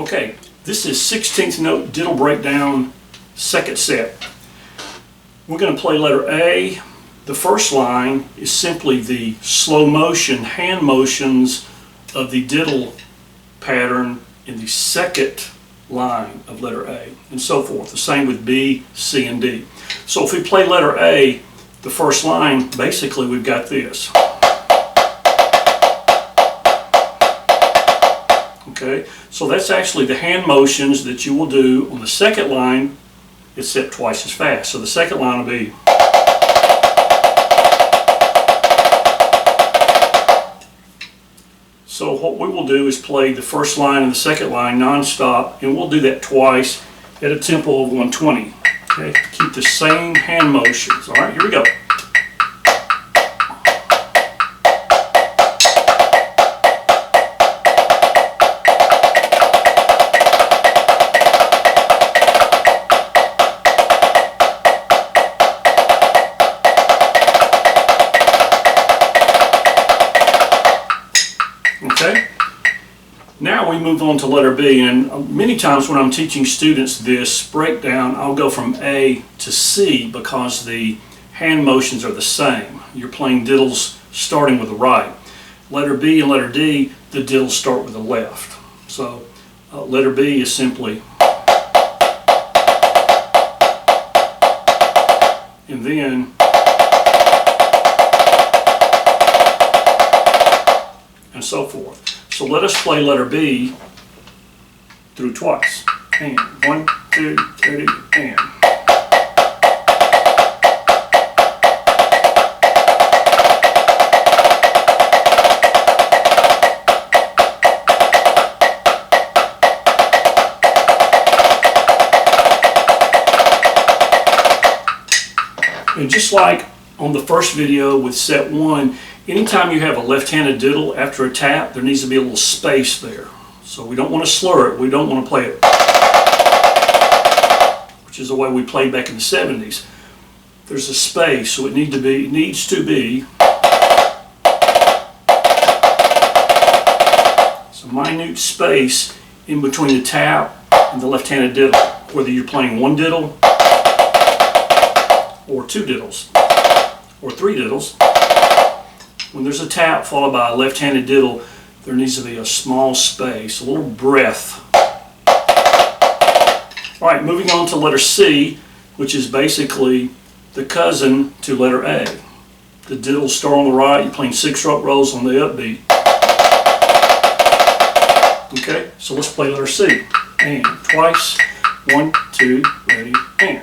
Okay, this is 16th note diddle breakdown, second set. We're going to play letter A. The first line is simply the slow motion, hand motions of the diddle pattern in the second line of letter A, and so forth. The same with B, C, and D. So if we play letter A, the first line, basically we've got this. Okay, so that's actually the hand motions that you will do on the second line, except twice as fast. So the second line will be. So what we will do is play the first line and the second line non-stop, and we'll do that twice at a tempo of 120. Okay, keep the same hand motions. All right, here we go. Okay, now we move on to letter B, and many times when I'm teaching students this breakdown, I'll go from A to C because the hand motions are the same. You're playing diddles starting with the right. Letter B and letter D, the diddles start with the left. So letter B is simply, and then and so forth. So let us play letter B through twice. And 1, 2, 3, and. And just like on the first video with set 1, anytime you have a left-handed diddle after a tap, there needs to be a little space there. So we don't want to slur it. We don't want to play it, which is the way we played back in the 70s. There's a space, so it needs to be some minute space in between the tap and the left-handed diddle, whether you're playing one diddle or two diddles or three diddles. When there's a tap followed by a left-handed diddle, there needs to be a small space, a little breath. All right, moving on to letter C, which is basically the cousin to letter A. The diddles start on the right, you're playing 6-stroke rolls on the upbeat. Okay, so let's play letter C. And twice, 1, 2, ready, and.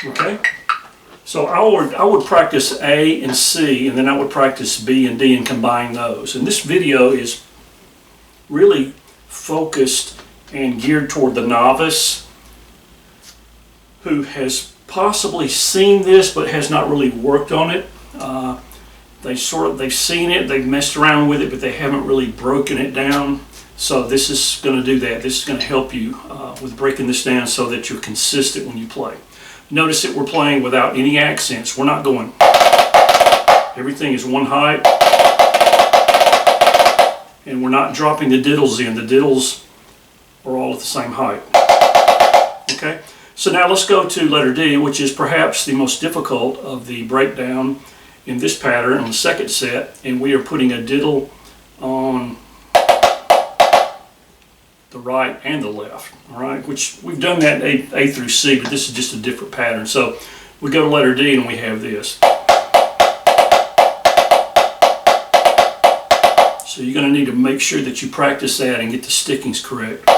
Okay, so I would practice A and C, and then I would practice B and D and combine those. And this video is really focused and geared toward the novice who has possibly seen this but has not really worked on it. They've seen it, they've messed around with it, but they haven't really broken it down. So this is going to do that. This is going to help you with breaking this down so that you're consistent when you play. Notice that we're playing without any accents. We're not going. Everything is one height. And we're not dropping the diddles in. The diddles are all at the same height. Okay? So now let's go to letter D, which is perhaps the most difficult of the breakdown in this pattern on the second set. And we are putting a diddle on the right and the left, all right, which we've done that in A through C, but this is just a different pattern. So we go to letter D and we have this. So you're going to need to make sure that you practice that and get the stickings correct.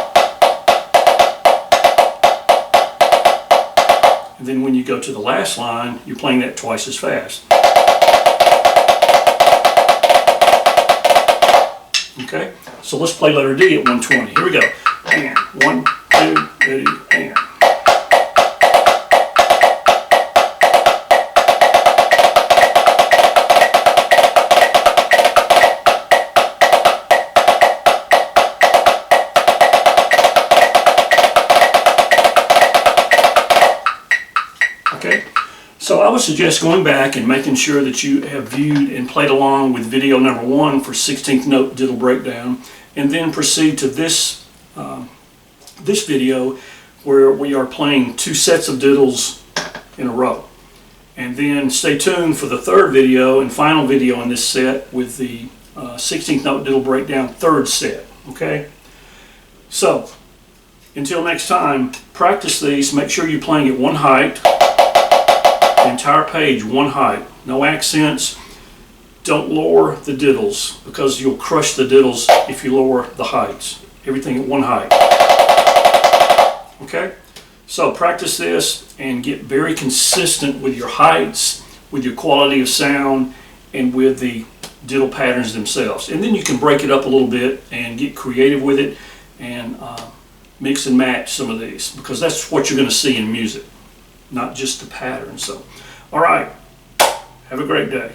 And then when you go to the last line, you're playing that twice as fast. Okay, so let's play letter D at 120. Here we go. And 1, 2, ready, and. So I would suggest going back and making sure that you have viewed and played along with video number 1 for 16th note diddle breakdown, and then proceed to this this video where we are playing 2 sets of diddles in a row. And then stay tuned for the 3rd video and final video in this set with the 16th note diddle breakdown 3rd set. Okay? So, until next time, practice these. Make sure you're playing at one height. The entire page, one height. No accents. Don't lower the diddles because you'll crush the diddles if you lower the heights. Everything at one height. Okay? So practice this and get very consistent with your heights, with your quality of sound, and with the diddle patterns themselves. And then you can break it up a little bit and get creative with it and mix and match some of these, because that's what you're going to see in music, not just the pattern. So, all right, have a great day.